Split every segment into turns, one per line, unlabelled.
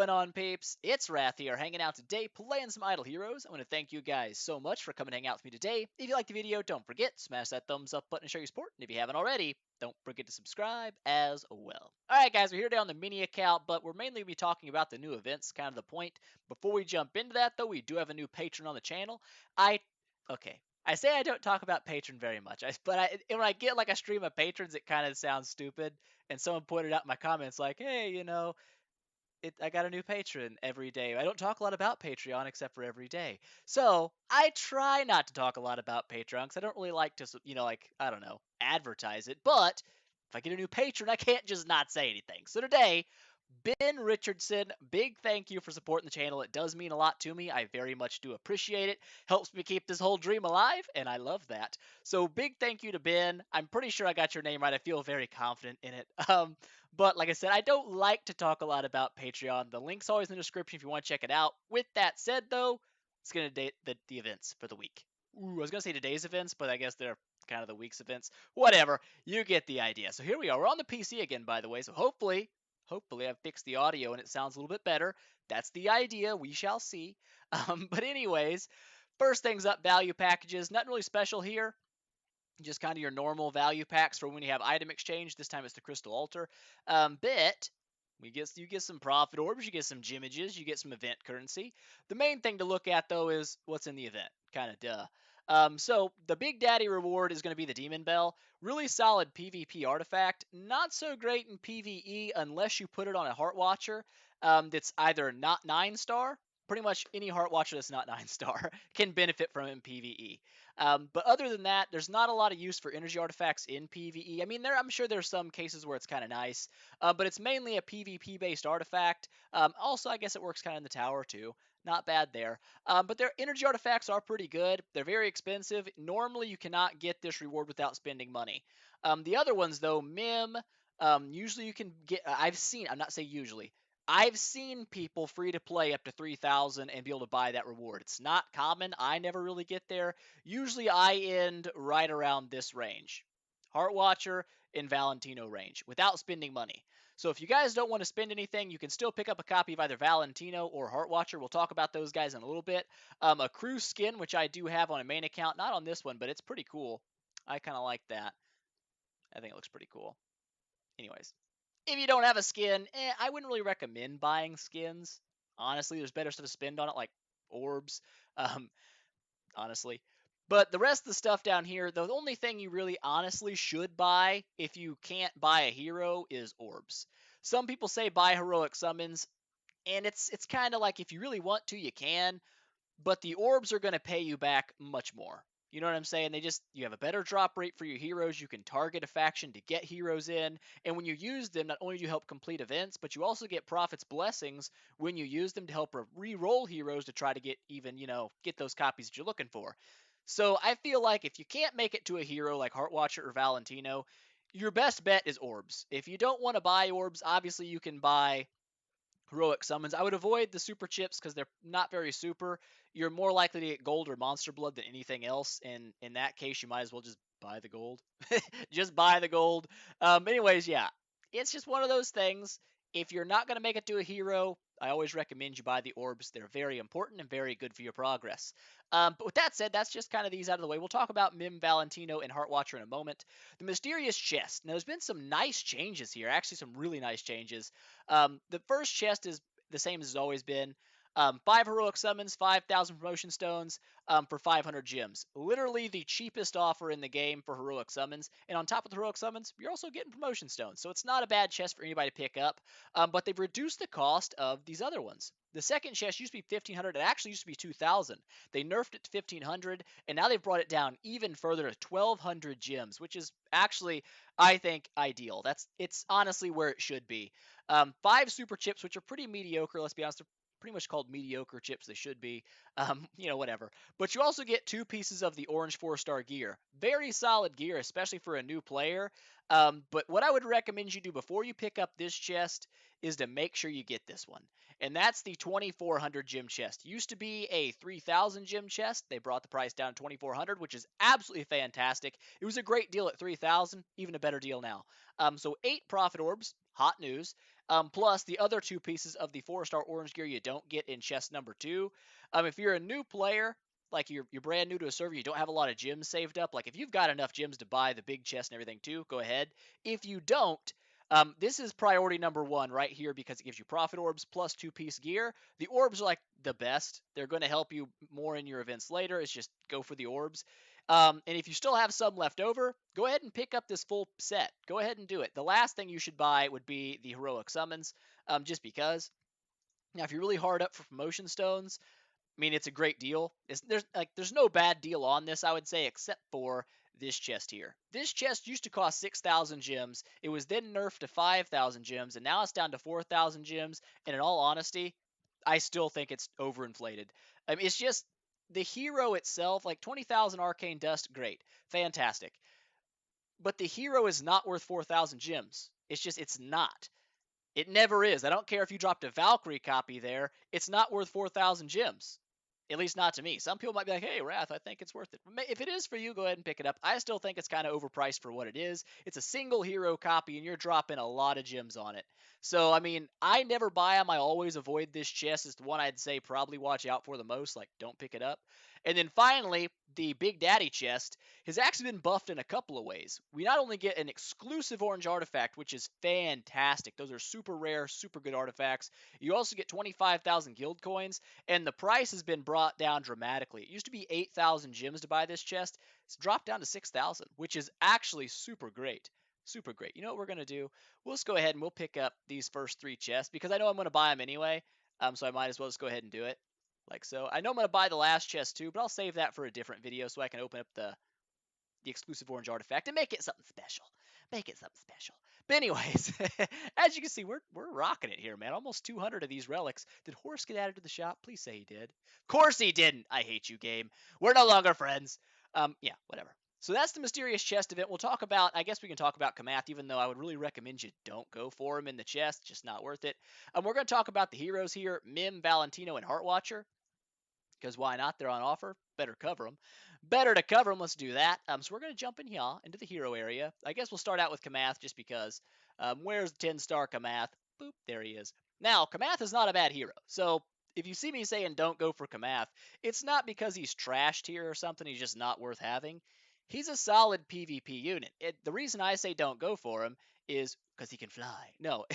going on, peeps? It's Wrath here, hanging out today, playing some Idle Heroes. I want to thank you guys so much for coming and hang out with me today. If you liked the video, don't forget, smash that thumbs up button to show your support. And if you haven't already, don't forget to subscribe as well. Alright guys, we're here today on the mini account, but we're mainly going to be talking about the new events, kind of the point. Before we jump into that, though, we do have a new patron on the channel. I say I don't talk about patron very much, but when I get like a stream of patrons, it kind of sounds stupid. And someone pointed out in my comments like, hey, I got a new patron every day. I don't talk a lot about Patreon except for every day. So I try not to talk a lot about Patreon because I don't really like to, I don't know, advertise it. But if I get a new patron, I can't just not say anything. So today, Ben Richardson, big thank you for supporting the channel. It does mean a lot to me. I very much do appreciate it. Helps me keep this whole dream alive, and I love that. So big thank you to Ben. I'm pretty sure I got your name right. I feel very confident in it. But like I said, I don't like to talk a lot about Patreon. The link's always in the description if you want to check it out. With that said, though, let's get into the events for the week. Ooh, I was going to say today's events, but I guess they're kind of the week's events. Whatever. You get the idea. So here we are. We're on the PC again, by the way. So hopefully I've fixed the audio and it sounds a little bit better. That's the idea. We shall see. But anyways, first things up, value packages. Nothing really special here. Just kind of your normal value packs for when you have item exchange. This time it's the Crystal Altar. But you get some profit orbs, you get some gemages, you get some event currency. The main thing to look at though is what's in the event. Kind of duh. So the Big Daddy reward is going to be the Demon Bell. Really solid PvP artifact. Not so great in PvE unless you put it on a Hartwatcher that's either not 9-star. Pretty much any Hartwatcher that's not 9-star can benefit from it in PvE. But other than that, there's not a lot of use for energy artifacts in PvE. I mean, I'm sure there's some cases where it's kind of nice, but it's mainly a PvP-based artifact. Also, I guess it works kind of in the tower too. Not bad there. But their energy artifacts are pretty good. They're very expensive. Normally, you cannot get this reward without spending money. The other ones, though, Mim, usually you can get. I'm not saying usually. I've seen people free to play up to 3,000 and be able to buy that reward. It's not common. I never really get there. Usually I end right around this range. Hartwatcher in Valentino range without spending money. So if you guys don't want to spend anything, you can still pick up a copy of either Valentino or Hartwatcher. We'll talk about those guys in a little bit. A crew skin, which I do have on a main account. Not on this one, but it's pretty cool. I kind of like that. I think it looks pretty cool. Anyways. If you don't have a skin, I wouldn't really recommend buying skins. Honestly, there's better stuff to spend on it, like orbs. Honestly. But the rest of the stuff down here, the only thing you really honestly should buy if you can't buy a hero is orbs. Some people say buy heroic summons, and it's kind of like if you really want to, you can, but the orbs are going to pay you back much more. You know what I'm saying? You have a better drop rate for your heroes. You can target a faction to get heroes in. And when you use them, not only do you help complete events, but you also get Prophet's Blessings when you use them to help re-roll heroes to try to get even, get those copies that you're looking for. So I feel like if you can't make it to a hero like Hartwatcher or Valentino, your best bet is orbs. If you don't want to buy orbs, obviously you can buy heroic summons. I would avoid the super chips because they're not very super. You're more likely to get gold or monster blood than anything else, and in that case, you might as well just buy the gold. Just buy the gold. Anyways, yeah, it's just one of those things. If you're not going to make it to a hero, I always recommend you buy the orbs. They're very important and very good for your progress. But with that said, that's just kind of these out of the way. We'll talk about Mim, Valentino, and Hartwatcher in a moment. The Mysterious Chest. Now, there's been some nice changes here. Actually, some really nice changes. The first chest is the same as it's always been. 5 heroic summons, 5,000 promotion stones for 500 gems. Literally the cheapest offer in the game for heroic summons. And on top of the heroic summons, you're also getting promotion stones. So it's not a bad chest for anybody to pick up. But they've reduced the cost of these other ones. The second chest used to be 1,500. It actually used to be 2,000. They nerfed it to 1,500, and now they've brought it down even further to 1,200 gems, which is actually, I think, ideal. It's honestly where it should be. 5 super chips, which are pretty mediocre. Let's be honest, they're pretty much called mediocre chips. They should be, whatever. But you also get 2 pieces of the orange 4-star gear. Very solid gear, especially for a new player. But what I would recommend you do before you pick up this chest is to make sure you get this one. And that's the 2,400 gem chest. Used to be a 3,000 gem chest. They brought the price down to 2,400, which is absolutely fantastic. It was a great deal at 3,000, even a better deal now. So 8 profit orbs, hot news. Plus, the other 2 pieces of the 4-star orange gear you don't get in chest number 2. If you're a new player, like you're brand new to a server, you don't have a lot of gems saved up. Like if you've got enough gems to buy the big chest and everything too, go ahead. If you don't, this is priority number 1 right here because it gives you profit orbs plus 2-piece gear. The orbs are like the best. They're going to help you more in your events later. It's just go for the orbs. And if you still have some left over, go ahead and pick up this full set. Go ahead and do it. The last thing you should buy would be the heroic summons, just because. Now, if you're really hard up for promotion stones, I mean, it's a great deal. There's no bad deal on this, I would say, except for this chest here. This chest used to cost 6,000 gems. It was then nerfed to 5,000 gems, and now it's down to 4,000 gems. And in all honesty, I still think it's overinflated. I mean, it's just the hero itself, like 20,000 arcane dust, great, fantastic. But the hero is not worth 4,000 gems. It's not. It never is. I don't care if you dropped a Valkyrie copy there. It's not worth 4,000 gems. At least not to me. Some people might be like, hey, Wrath, I think it's worth it. If it is for you, go ahead and pick it up. I still think it's kind of overpriced for what it is. It's a single hero copy, and you're dropping a lot of gems on it. So, I mean, I never buy them. I always avoid this chest. It's the one I'd say probably watch out for the most. Like, don't pick it up. And then finally, the Big Daddy chest has actually been buffed in a couple of ways. We not only get an exclusive orange artifact, which is fantastic. Those are super rare, super good artifacts. You also get 25,000 guild coins, and the price has been brought down dramatically. It used to be 8,000 gems to buy this chest. It's dropped down to 6,000, which is actually super great. Super great. You know what we're going to do? We'll just go ahead and we'll pick up these first 3 chests because I know I'm going to buy them anyway, so I might as well just go ahead and do it. Like so. I know I'm going to buy the last chest too, but I'll save that for a different video so I can open up the exclusive orange artifact and make it something special. Make it something special. But anyways, as you can see, we're rocking it here, man. Almost 200 of these relics. Did Horse get added to the shop? Please say he did. Of course he didn't. I hate you, game. We're no longer friends. Yeah, whatever. So that's the mysterious chest event. We'll talk about, I guess we can talk about Kamath, even though I would really recommend you don't go for him in the chest. Just not worth it. We're going to talk about the heroes here, Mim, Valentino, and Hartwatcher. Because why not? They're on offer. Better cover them. Better to cover them. Let's do that. So we're going to jump in here into the hero area. I guess we'll start out with Kamath just because. Where's the 10-star Kamath? Boop, there he is. Now, Kamath is not a bad hero. So if you see me saying don't go for Kamath, it's not because he's trashed here or something. He's just not worth having. He's a solid PvP unit. The reason I say don't go for him is because he can fly. No,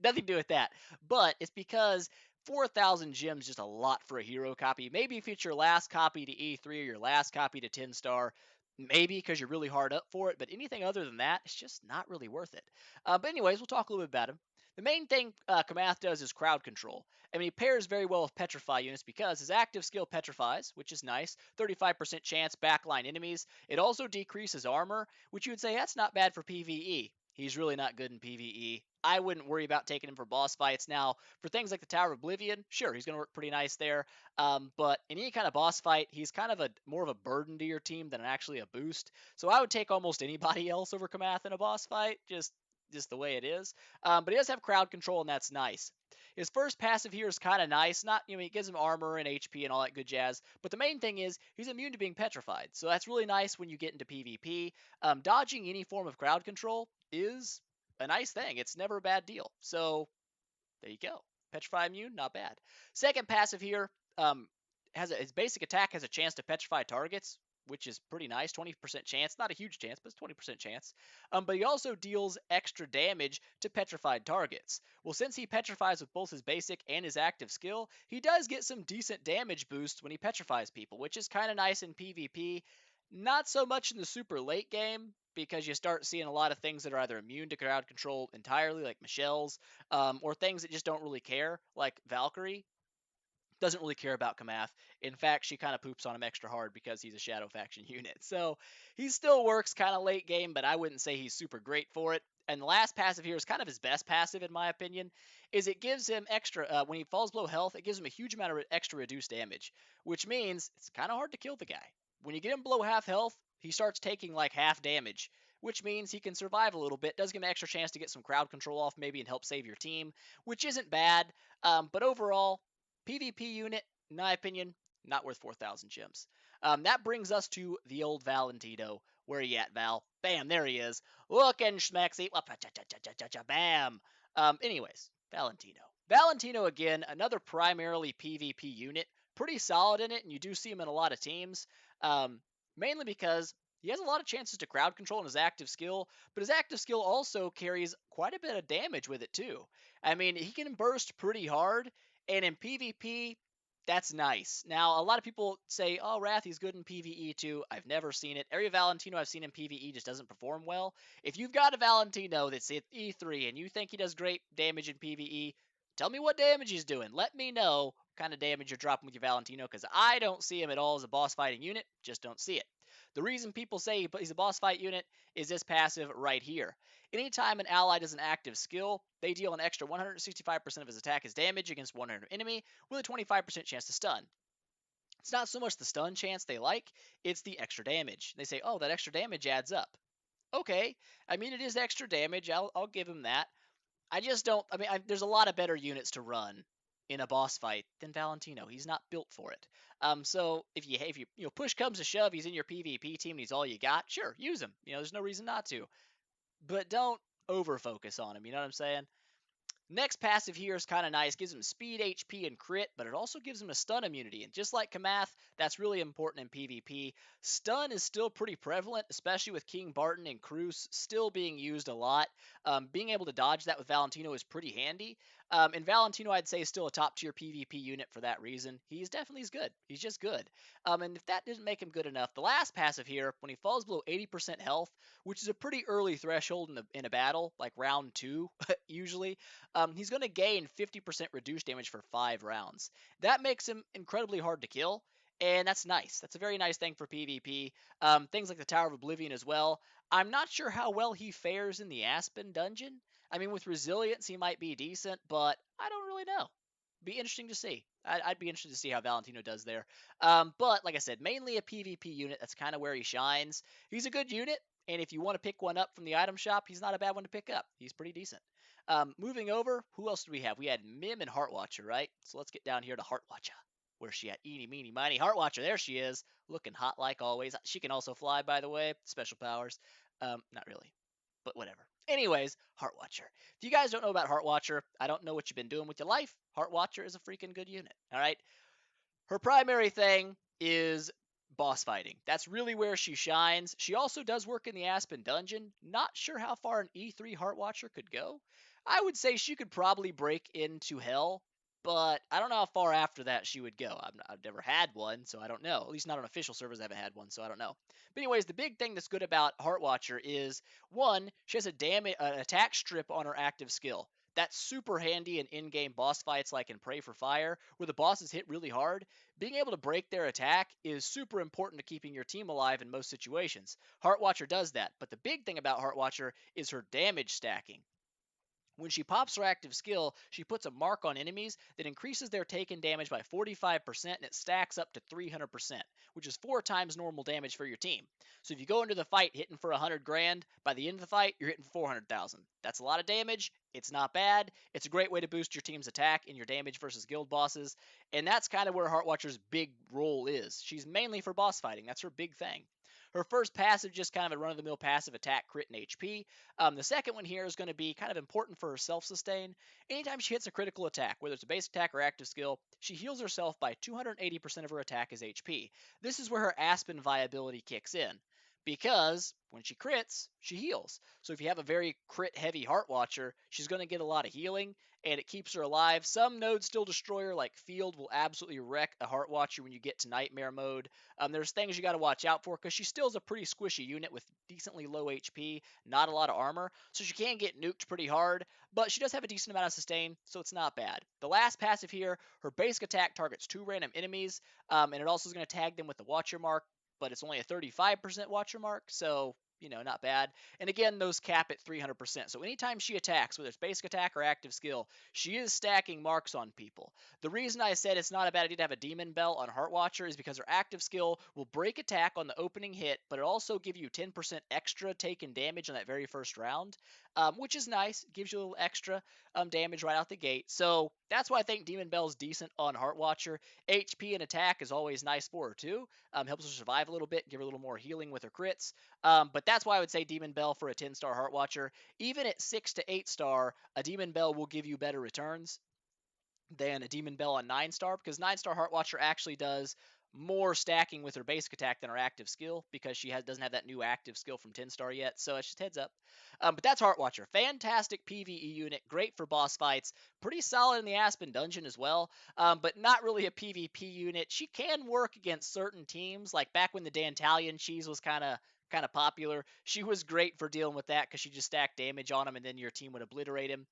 nothing to do with that. But it's because 4,000 gems just a lot for a hero copy. Maybe if it's your last copy to E3 or your last copy to 10-star, maybe because you're really hard up for it. But anything other than that, it's just not really worth it. But anyways, we'll talk a little bit about him. The main thing Kamath does is crowd control. I mean, he pairs very well with Petrify units because his active skill petrifies, which is nice. 35% chance backline enemies. It also decreases armor, which you would say that's not bad for PvE. He's really not good in PvE. I wouldn't worry about taking him for boss fights. Now, for things like the Tower of Oblivion, sure, he's going to work pretty nice there. But in any kind of boss fight, he's kind of more of a burden to your team than actually a boost. So I would take almost anybody else over Kamath in a boss fight, just the way it is. But he does have crowd control, and that's nice. His first passive here is kind of nice. Not, he gives him armor and HP and all that good jazz. But the main thing is he's immune to being petrified. So that's really nice when you get into PvP. Dodging any form of crowd control is a nice thing. It's never a bad deal. So there you go. Petrify immune, not bad. Second passive here, his basic attack has a chance to petrify targets, which is pretty nice. 20% chance. Not a huge chance, but it's 20% chance. But he also deals extra damage to petrified targets. Well, since he petrifies with both his basic and his active skill, he does get some decent damage boosts when he petrifies people, which is kind of nice in PvP. Not so much in the super late game, because you start seeing a lot of things that are either immune to crowd control entirely, like Michelle's, or things that just don't really care, like Valkyrie. Doesn't really care about Kamath. In fact, she kind of poops on him extra hard because he's a Shadow Faction unit. So he still works kind of late game, but I wouldn't say he's super great for it. And the last passive here is kind of his best passive, in my opinion, is it gives him extra, when he falls below health, it gives him a huge amount of extra reduced damage, which means it's kind of hard to kill the guy. When you get him below half health, he starts taking like half damage, which means he can survive a little bit. Does give him an extra chance to get some crowd control off maybe and help save your team, which isn't bad. But overall, PvP unit, in my opinion, not worth 4,000 gems. That brings us to the old Valentino. Where are you at, Val? Bam, there he is. Looking schmexy. Bam. Anyways, Valentino. Valentino, again, another primarily PvP unit. Pretty solid in it, and you do see him in a lot of teams. Um, Mainly because he has a lot of chances to crowd control in his active skill, but his active skill also carries quite a bit of damage with it, too. I mean, he can burst pretty hard, and in PvP, that's nice. Now, a lot of people say, oh, Wrath, he's good in PvE too. I've never seen it. Every Valentino I've seen in PvE just doesn't perform well. If you've got a Valentino that's at E3 and you think he does great damage in PvE, tell me what damage he's doing. Let me know what kind of damage you're dropping with your Valentino, because I don't see him at all as a boss fighting unit. Just don't see it. The reason people say he's a boss fight unit is this passive right here. Anytime an ally does an active skill, they deal an extra 165% of his attack as damage against one enemy with a 25% chance to stun. It's not so much the stun chance they like, it's the extra damage. They say, oh, that extra damage adds up. Okay, I mean, it is extra damage, I'll give him that. I just don't, there's a lot of better units to run in a boss fight than Valentino. He's not built for it. So if you push comes to shove, he's in your PvP team and he's all you got, sure, use him. There's no reason not to. But don't over focus on him, you know what I'm saying? Next passive here is kind of nice. Gives him speed, HP, and crit, but it also gives him a stun immunity. And just like Kamath, that's really important in PvP. Stun is still pretty prevalent, especially with King Barton and Cruz still being used a lot. Being able to dodge that with Valentino is pretty handy. And Valentino, I'd say, is still a top tier PvP unit for that reason. He's definitely good. He's just good. And if that didn't make him good enough, the last passive here, when he falls below 80% health, which is a pretty early threshold in a battle, like round 2, usually, he's going to gain 50% reduced damage for 5 rounds. That makes him incredibly hard to kill, and that's nice. That's a very nice thing for PvP. Things like the Tower of Oblivion as well. I'm not sure how well he fares in the Aspen dungeon. I mean, with resilience, he might be decent, but I don't really know. Be interesting to see. I'd be interested to see how Valentino does there. But like I said, mainly a PvP unit. That's kind of where he shines. He's a good unit, and if you want to pick one up from the item shop, he's not a bad one to pick up. He's pretty decent. Moving over, who else do we have? We had Mim and Hartwatcher, right? So let's get down here to Hartwatcher. Where's she at? Eeny, meeny, miny. Hartwatcher, there she is. Looking hot like always. She can also fly, by the way. Special powers. Not really, but whatever. Anyways, Hartwatcher. If you guys don't know about Hartwatcher, I don't know what you've been doing with your life. Hartwatcher is a freaking good unit, all right? Her primary thing is boss fighting. That's really where she shines. She also does work in the Aspen dungeon. Not sure how far an E3 Heartwatcher could go. I would say she could probably break into Hell, but I don't know how far after that she would go. I've never had one, so I don't know. At least not on official servers, I haven't had one, so I don't know. But anyways, the big thing that's good about Heartwatcher is, one, she has an attack strip on her active skill. That's super handy in in-game boss fights like in Pray for Fire, where the bosses hit really hard. Being able to break their attack is super important to keeping your team alive in most situations. Heartwatcher does that, but the big thing about Heartwatcher is her damage stacking. When she pops her active skill, she puts a mark on enemies that increases their taken damage by 45% and it stacks up to 300%, which is 4 times normal damage for your team. So if you go into the fight hitting for 100 grand, by the end of the fight, you're hitting 400,000. That's a lot of damage. It's not bad. It's a great way to boost your team's attack and your damage versus guild bosses. And that's kind of where Heartwatcher's big role is. She's mainly for boss fighting. That's her big thing. Her first passive, just kind of a run-of-the-mill passive attack, crit, and HP. The second one here is going to be kind of important for her self-sustain. Anytime she hits a critical attack, whether it's a base attack or active skill, she heals herself by 280% of her attack as HP. This is where her Aspen viability kicks in, because when she crits, she heals. So if you have a very crit-heavy Heartwatcher, she's going to get a lot of healing, and it keeps her alive. Some nodes still destroy her, like Field will absolutely wreck a Heartwatcher when you get to Nightmare mode. There's things you got to watch out for, because she still is a pretty squishy unit with decently low HP, not a lot of armor, so she can get nuked pretty hard, but she does have a decent amount of sustain, so it's not bad. The last passive here, her basic attack targets 2 random enemies, and it also is going to tag them with the Watcher mark, but it's only a 35% Watcher mark, so not bad. And again, those cap at 300%. So anytime she attacks, whether it's basic attack or active skill, she is stacking marks on people. The reason I said it's not a bad idea to have a Demon Bell on Heartwatcher is because her active skill will break attack on the opening hit, but it also give you 10% extra taken damage on that very first round, which is nice. It gives you a little extra damage right out the gate. So That's why I think Demon Bell's decent on Hartwatcher. HP and attack is always nice for her too. Helps her survive a little bit, give her a little more healing with her crits. But that's why I would say Demon Bell for a 10-star Hartwatcher. Even at 6 to 8 star, a Demon Bell will give you better returns than a Demon Bell on 9-star, because 9-star Heartwatcher actually does more stacking with her basic attack than her active skill, because she doesn't have that new active skill from 10-star yet, so it's just heads up. But that's Heartwatcher. Fantastic PvE unit, great for boss fights, pretty solid in the Aspen dungeon as well, but not really a PvP unit. She can work against certain teams, like back when the Dantalian cheese was kind of popular. She was great for dealing with that because she just stacked damage on him and then your team would obliterate him.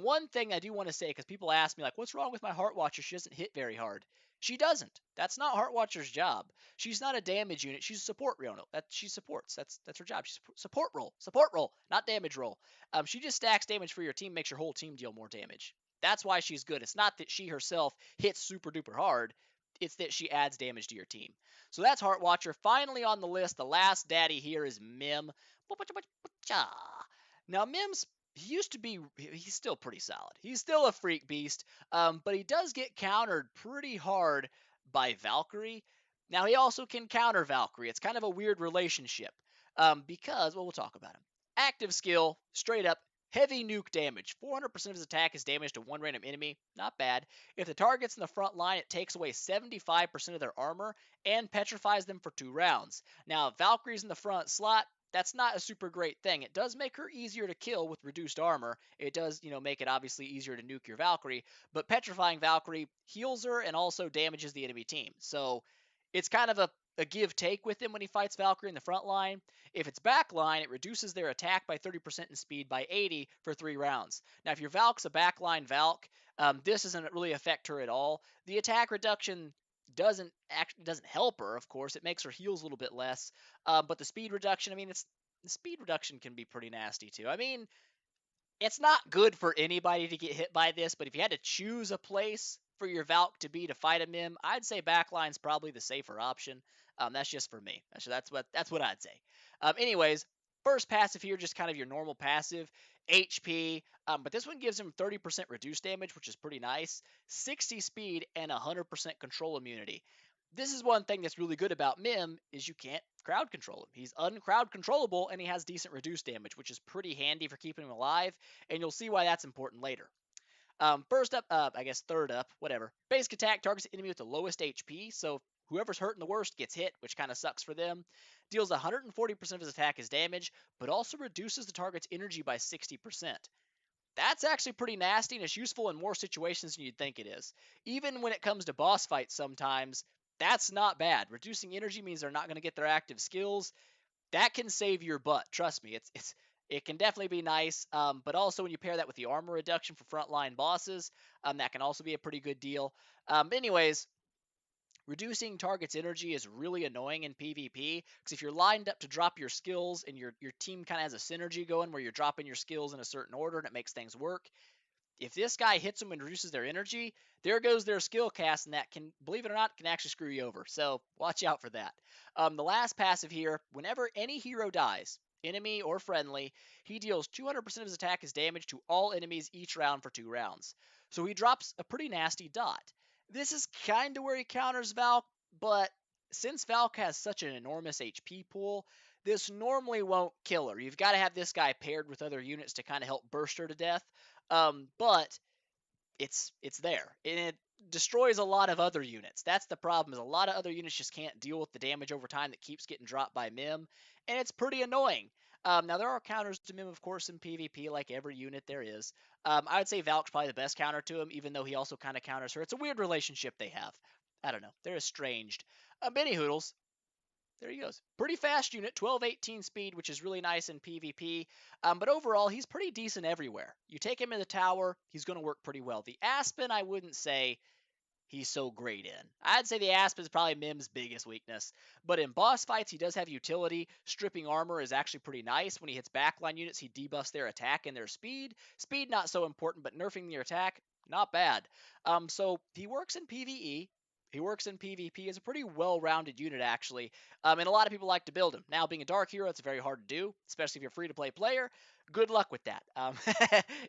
One thing I do want to say, because people ask me, like, what's wrong with my Heartwatcher? She doesn't hit very hard. She doesn't. That's not Heartwatcher's job. She's not a damage unit. She's a support role. That she supports. That's her job. She's support role, not damage role. She just stacks damage for your team, makes your whole team deal more damage. That's why she's good. It's not that she herself hits super duper hard. It's that she adds damage to your team. So that's Heartwatcher. Finally on the list, the last daddy here is Mim. Now Mim's he used to be, he's still pretty solid. He's still a freak beast, but he does get countered pretty hard by Valkyrie. Now, he also can counter Valkyrie. It's kind of a weird relationship because, well, we'll talk about him. Active skill, straight up, heavy nuke damage. 400% of his attack is damage to one random enemy. Not bad. If the target's in the front line, it takes away 75% of their armor and petrifies them for 2 rounds. Now, if Valkyrie's in the front slot, that's not a super great thing. It does make her easier to kill with reduced armor. It does, make it obviously easier to nuke your Valkyrie, but petrifying Valkyrie heals her and also damages the enemy team. So it's kind of a give-take with him when he fights Valkyrie in the front line. If it's back line, it reduces their attack by 30% and speed by 80 for 3 rounds. Now, if your Valk's a backline Valk, this doesn't really affect her at all. The attack reduction doesn't help her, of course. It makes her heals a little bit less, but the speed reduction, the speed reduction can be pretty nasty too. It's not good for anybody to get hit by this, but if you had to choose a place for your Valk to be to fight a Mim, I'd say backline's probably the safer option. That's just for me. That's what I'd say. Anyways, first passive here, just kind of your normal passive, HP. But this one gives him 30% reduced damage, which is pretty nice. 60 speed and 100% control immunity. This is one thing that's really good about Mim is you can't crowd control him. He's uncrowd controllable and he has decent reduced damage, which is pretty handy for keeping him alive, and you'll see why that's important later. First up, I guess third up, whatever. Basic attack targets the enemy with the lowest HP, so whoever's hurting the worst gets hit, which kind of sucks for them. Deals 140% of his attack as damage, but also reduces the target's energy by 60%. That's actually pretty nasty, and it's useful in more situations than you'd think it is. Even when it comes to boss fights sometimes, that's not bad. Reducing energy means they're not going to get their active skills. That can save your butt. Trust me, it can definitely be nice. But also when you pair that with the armor reduction for frontline bosses, that can also be a pretty good deal. Anyways, reducing target's energy is really annoying in PvP, because if you're lined up to drop your skills and your team kind of has a synergy going where you're dropping your skills in a certain order and it makes things work, if this guy hits them and reduces their energy, there goes their skill cast, and that can, believe it or not, can actually screw you over. So watch out for that. The last passive here, whenever any hero dies, enemy or friendly, he deals 200% of his attack as damage to all enemies each round for 2 rounds. So he drops a pretty nasty dot. This is kind of where he counters Valk, but since Valk has such an enormous HP pool, this normally won't kill her. You've got to have this guy paired with other units to kind of help burst her to death. But it's there, and it destroys a lot of other units. That's the problem, is a lot of other units just can't deal with the damage over time that keeps getting dropped by Mim, and it's pretty annoying. Now, there are counters to Mim, of course, in PvP, like every unit there is. I would say Valk's probably the best counter to him, even though he also kind of counters her. It's a weird relationship they have. I don't know. They're estranged. Benny Hoodles, there he goes. Pretty fast unit, 12-18 speed, which is really nice in PvP. But overall, he's pretty decent everywhere. You take him in the tower, he's going to work pretty well. The Aspen, I wouldn't say he's so great in. I'd say the Aspen is probably Mim's biggest weakness. But in boss fights, he does have utility. Stripping armor is actually pretty nice. When he hits backline units, he debuffs their attack and their speed. Speed, not so important, but nerfing their attack, not bad. So he works in PvE. He works in PvP. Is a pretty well-rounded unit, actually, and a lot of people like to build him. Now, being a dark hero, it's very hard to do, especially if you're a free-to-play player. Good luck with that.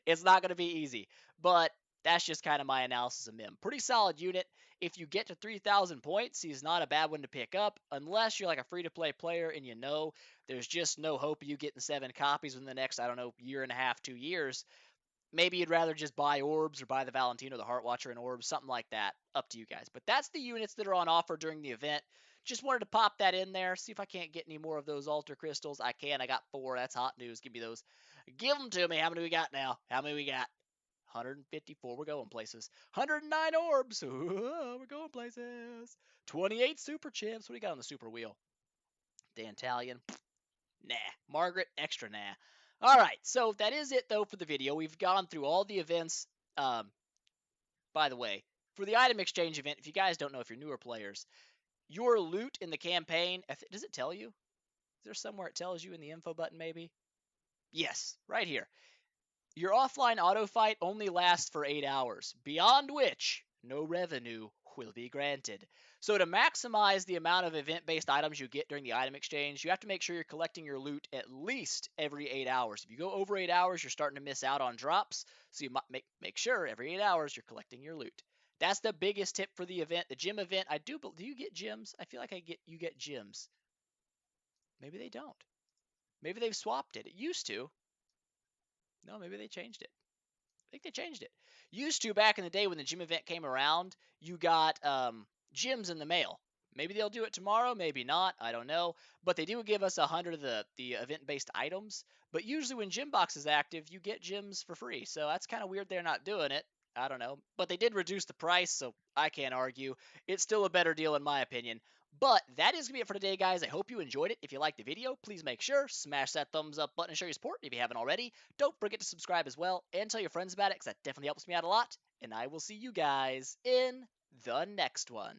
It's not going to be easy, but That's just kind of my analysis of Mim. Pretty solid unit. If you get to 3,000 points, he's not a bad one to pick up, unless you're like a free-to-play player and you know there's just no hope of you getting 7 copies within the next, I don't know, year and a half, 2 years. Maybe you'd rather just buy orbs or buy the Valentino, the Hartwatcher, and orbs, something like that. Up to you guys. But that's the units that are on offer during the event. Just wanted to pop that in there. See if I can't get any more of those altar crystals. I can. I got 4. That's hot news. Give me those. Give them to me. How many we got now? How many we got? 154. We're going places. 109 orbs. Ooh, we're going places. 28 super champs. What do you got on the super wheel? Dantalion. Nah. Margaret, extra nah. All right, so that is it, though, for the video. We've gone through all the events. By the way, for the item exchange event, if you guys don't know, if you're newer players, your loot in the campaign, does it tell you? Is there somewhere it tells you in the info button, maybe? Yes, right here. Your offline auto fight only lasts for 8 hours, beyond which no revenue will be granted. So to maximize the amount of event-based items you get during the item exchange, you have to make sure you're collecting your loot at least every 8 hours. If you go over 8 hours, you're starting to miss out on drops, so you might make sure every 8 hours you're collecting your loot. That's the biggest tip for the event. The gym event, do you get gyms? I feel like you get gyms. Maybe they don't. Maybe they've swapped it. It used to. No, maybe they changed it. I think they changed it. Used to, back in the day when the gym event came around, you got gyms in the mail. Maybe they'll do it tomorrow, maybe not. I don't know. But they do give us 100 of the event-based items. But usually when Gym Box is active, you get gyms for free. So that's kind of weird they're not doing it. I don't know. But they did reduce the price, so I can't argue. It's still a better deal in my opinion. But that is going to be it for today, guys. I hope you enjoyed it. If you liked the video, please make sure, smash that thumbs up button and show your support if you haven't already. Don't forget to subscribe as well and tell your friends about it because that definitely helps me out a lot. And I will see you guys in the next one.